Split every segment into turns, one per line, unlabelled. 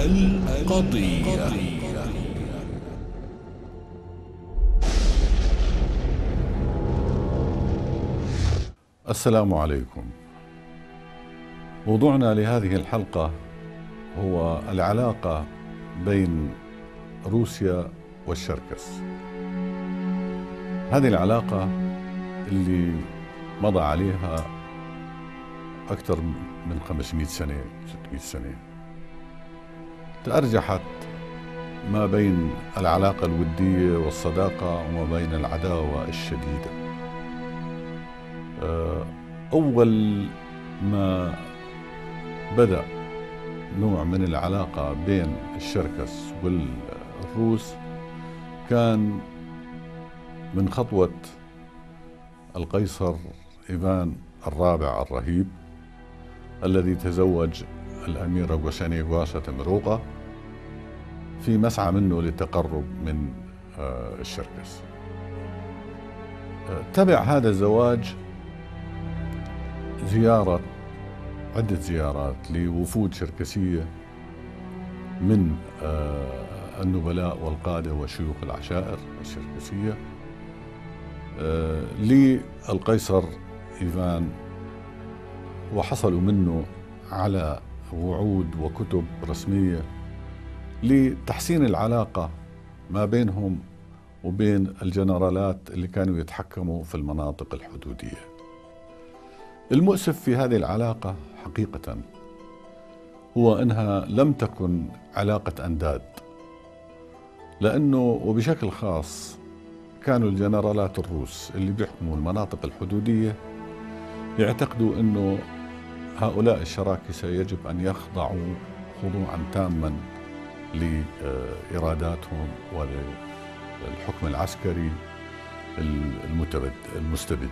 القضية.
السلام عليكم. موضوعنا لهذه الحلقة هو العلاقة بين روسيا والشركس. هذه العلاقة اللي مضى عليها أكثر من 500 سنة 600 سنة، تأرجحت ما بين العلاقة الودية والصداقة وما بين العداوة الشديدة. أول ما بدأ نوع من العلاقة بين الشركس والروس كان من خطوة القيصر إيفان الرابع الرهيب، الذي تزوج الأميرة غوشانيغواشا تمروقة في مسعى منه للتقرب من الشركس. تبع هذا الزواج عدة زيارات لوفود شركسية من النبلاء والقادة وشيوخ العشائر الشركسية للقيصر إيفان، وحصلوا منه على وعود وكتب رسمية لتحسين العلاقة ما بينهم وبين الجنرالات اللي كانوا يتحكموا في المناطق الحدودية. المؤسف في هذه العلاقة حقيقة هو أنها لم تكن علاقة أنداد، لأنه وبشكل خاص كانوا الجنرالات الروس اللي بيحكموا المناطق الحدودية يعتقدوا أنه هؤلاء الشراكسة يجب أن يخضعوا خضوعا تاما لإراداتهم وللحكم العسكري المستبد.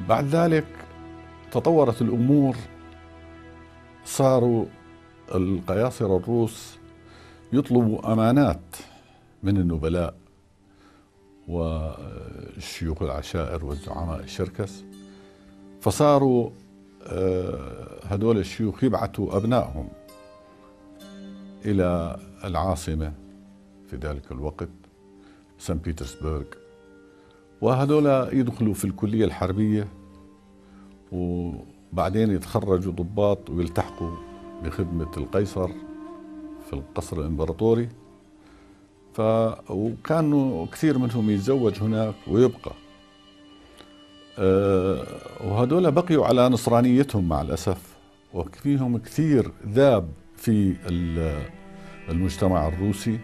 بعد ذلك تطورت الأمور، صاروا القياصرة الروس يطلبوا أمانات من النبلاء والشيوخ العشائر والزعماء الشركس، فصاروا هدول الشيوخ يبعثوا أبنائهم إلى العاصمة في ذلك الوقت سان بيترسبرغ، وهدول يدخلوا في الكلية الحربية وبعدين يتخرجوا ضباط ويلتحقوا بخدمة القيصر في القصر الإمبراطوري. وكانوا كثير منهم يتزوج هناك ويبقى، وهدول بقيوا على نصرانيتهم مع الأسف، وفيهم كثير ذاب في المجتمع الروسي،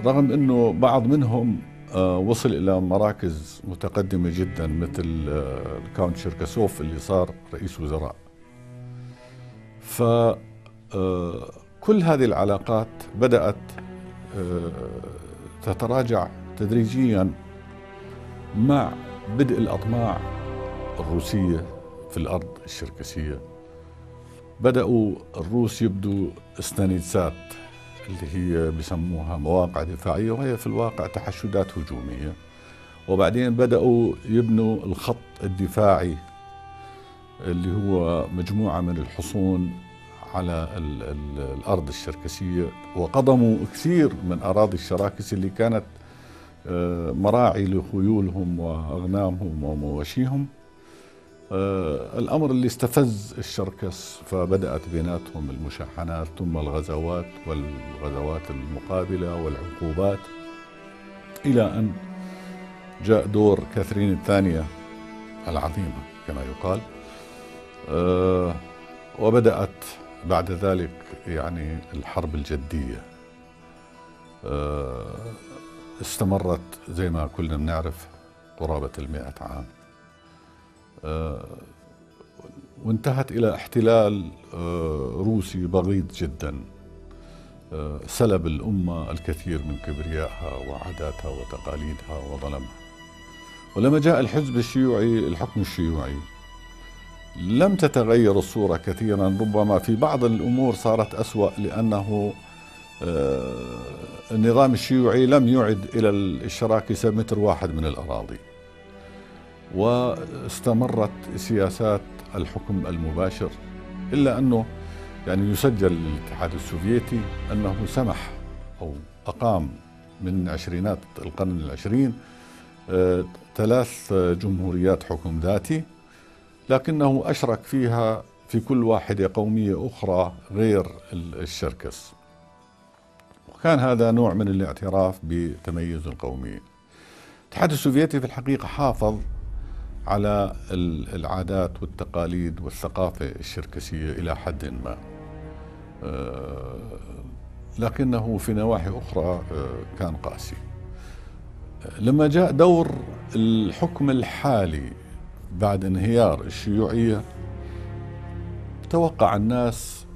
رغم أنه بعض منهم وصل إلى مراكز متقدمة جدا مثل الكاونت شيركاسوف اللي صار رئيس وزراء. فكل هذه العلاقات بدأت تتراجع تدريجيا مع بدء الأطماع الروسية في الأرض الشركسية. بدأوا الروس يبدوا استانيتسات اللي هي بسموها مواقع دفاعية، وهي في الواقع تحشدات هجومية، وبعدين بدأوا يبنوا الخط الدفاعي اللي هو مجموعة من الحصون على الأرض الشركسية، وقضموا كثير من أراضي الشراكس اللي كانت مراعي لخيولهم وأغنامهم ومواشيهم، الأمر اللي استفز الشركس، فبدأت بيناتهم المشاحنات ثم الغزوات والغزوات المقابلة والعقوبات، إلى أن جاء دور كاثرين الثانية العظيمة كما يقال، وبدأت بعد ذلك يعني الحرب الجدية. استمرت زي ما كلنا بنعرف قرابة 100 عام، وانتهت إلى احتلال روسي بغيض جدا، سلب الأمة الكثير من كبريائها وعاداتها وتقاليدها وظلمها. ولما جاء الحزب الشيوعي، الحكم الشيوعي، لم تتغير الصورة كثيرا، ربما في بعض الأمور صارت أسوأ، لأنه النظام الشيوعي لم يعد إلى الشراكسة متر واحد من الأراضي، واستمرت سياسات الحكم المباشر، إلا أنه يعني يسجل للاتحاد السوفيتي أنه سمح أو أقام من عشرينات القرن العشرين 3 جمهوريات حكم ذاتي، لكنه أشرك فيها في كل واحدة قومية أخرى غير الشركس، وكان هذا نوع من الاعتراف بتميز القومية. الاتحاد السوفيتي في الحقيقة حافظ على العادات والتقاليد والثقافة الشركسية إلى حد ما، لكنه في نواحي أخرى كان قاسي. لما جاء دور الحكم الحالي بعد انهيار الشيوعية، توقع الناس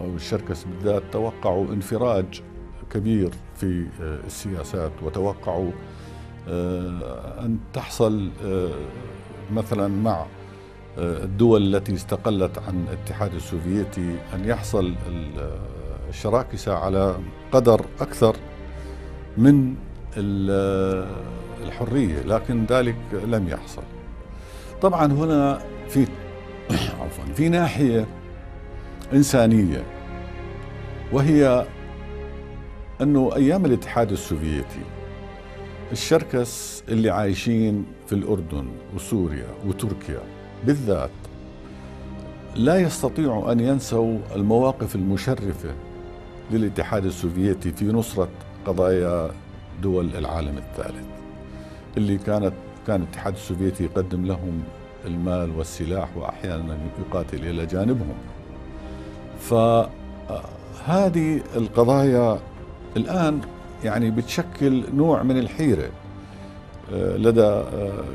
أو الشركس بالذات توقعوا انفراج كبير في السياسات، وتوقعوا أن تحصل مثلا مع الدول التي استقلت عن الاتحاد السوفيتي أن يحصل الشراكسة على قدر أكثر من الحرية، لكن ذلك لم يحصل. طبعا هنا في ناحية إنسانية، وهي أنه أيام الاتحاد السوفيتي الشركس اللي عايشين في الأردن وسوريا وتركيا بالذات لا يستطيعوا أن ينسوا المواقف المشرفة للاتحاد السوفيتي في نصرة قضايا دول العالم الثالث، اللي كان الاتحاد السوفيتي يقدم لهم المال والسلاح وأحيانا يقاتل إلى جانبهم. فهذه القضايا الآن يعني بتشكل نوع من الحيرة لدى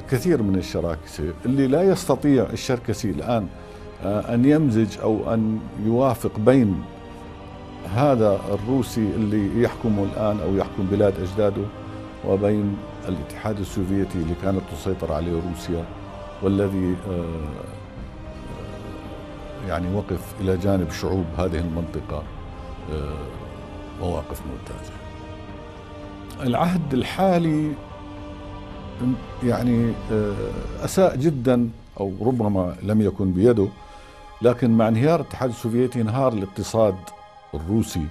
كثير من الشراكسة، اللي لا يستطيع الشركسي الآن أن يمزج أو أن يوافق بين هذا الروسي اللي يحكمه الآن أو يحكم بلاد أجداده وبين الاتحاد السوفيتي اللي كانت تسيطر عليه روسيا، والذي يعني وقف إلى جانب شعوب هذه المنطقة مواقف ممتازة. العهد الحالي يعني أساء جدا، أو ربما لم يكن بيده، لكن مع انهيار الاتحاد السوفيتي انهار الاقتصاد الروسي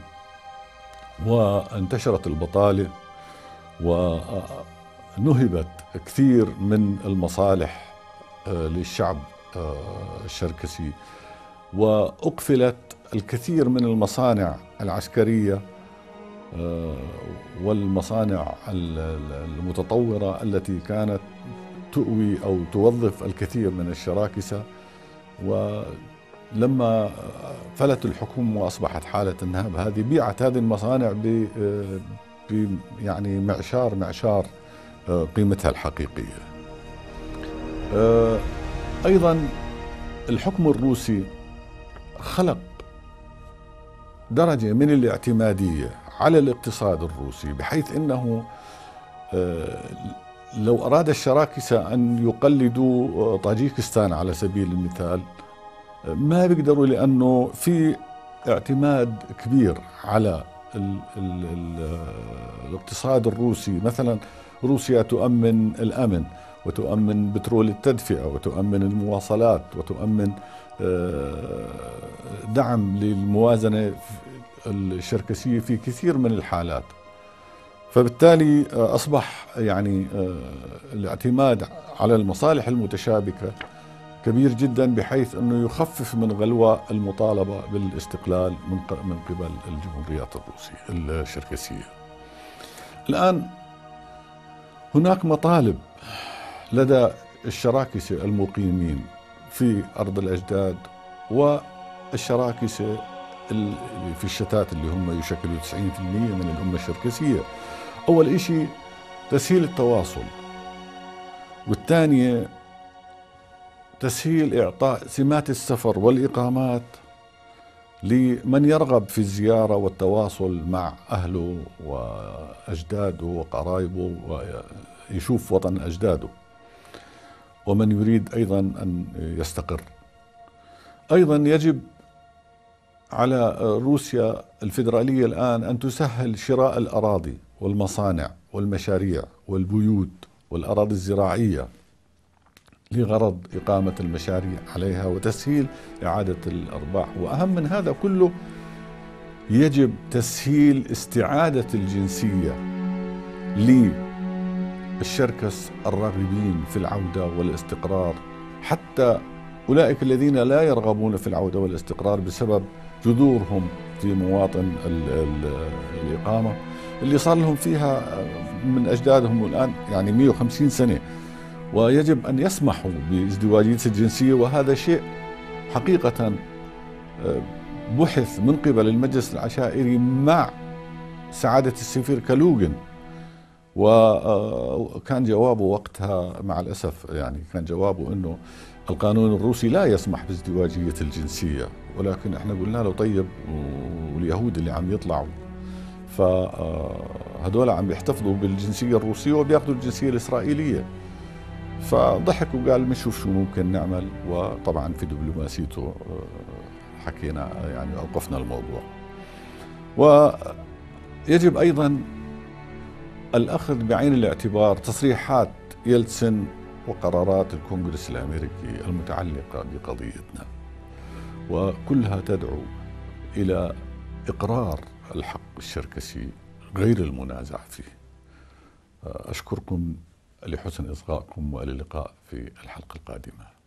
وانتشرت البطالة ونهبت كثير من المصالح للشعب الشركسي، وأقفلت الكثير من المصانع العسكرية والمصانع المتطورة التي كانت تؤوي أو توظف الكثير من الشراكسة. ولما فلت الحكم وأصبحت حالة النهب هذه، بيعت هذه المصانع يعني معشار قيمتها الحقيقية. أيضا الحكم الروسي خلق درجة من الاعتمادية على الاقتصاد الروسي، بحيث أنه لو أراد الشراكسة أن يقلدوا طاجيكستان على سبيل المثال ما بيقدروا، لأنه في اعتماد كبير على الاقتصاد الروسي. مثلا روسيا تؤمن الأمن، وتؤمن بترول التدفئة، وتؤمن المواصلات، وتؤمن دعم للموازنة الشركسية في كثير من الحالات. فبالتالي أصبح يعني الاعتماد على المصالح المتشابكة كبير جدا، بحيث أنه يخفف من غلوة المطالبة بالاستقلال من قبل الجمهوريات الروسية الشركسية. الآن هناك مطالب لدى الشراكسة المقيمين في أرض الأجداد والشراكسة في الشتات اللي هم يشكلوا 90% من الأمة الشركسية. أول إشي تسهيل التواصل، والثانية تسهيل إعطاء سمات السفر والإقامات لمن يرغب في الزيارة والتواصل مع أهله وأجداده وقرايبه ويشوف وطن أجداده، ومن يريد أيضا أن يستقر. أيضا يجب على روسيا الفيدرالية الآن أن تسهل شراء الأراضي والمصانع والمشاريع والبيوت والأراضي الزراعية لغرض إقامة المشاريع عليها وتسهيل إعادة الأرباح. وأهم من هذا كله، يجب تسهيل استعادة الجنسية للشركس الراغبين في العودة والاستقرار، حتى أولئك الذين لا يرغبون في العودة والاستقرار بسبب جذورهم في مواطن الإقامة اللي صار لهم فيها من أجدادهم الآن يعني 150 سنة، ويجب أن يسمحوا بازدواجية الجنسية. وهذا شيء حقيقة بحث من قبل المجلس العشائري مع سعادة السفير كالوغن، وكان جوابه وقتها مع الأسف يعني كان جوابه أنه القانون الروسي لا يسمح بازدواجية الجنسية، ولكن احنا قلنا له طيب، واليهود اللي عم يطلعوا فهذول عم يحتفظوا بالجنسية الروسية وبياخذوا الجنسية الإسرائيلية. فضحك وقال بنشوف شو ممكن نعمل، وطبعا في دبلوماسيته حكينا يعني أوقفنا الموضوع. ويجب أيضا الأخذ بعين الاعتبار تصريحات يلتسن وقرارات الكونغرس الأمريكي المتعلقة بقضيتنا، وكلها تدعو إلى إقرار الحق الشركسي غير المنازع فيه. أشكركم لحسن إصغائكم، وإلى اللقاء في الحلقة القادمة.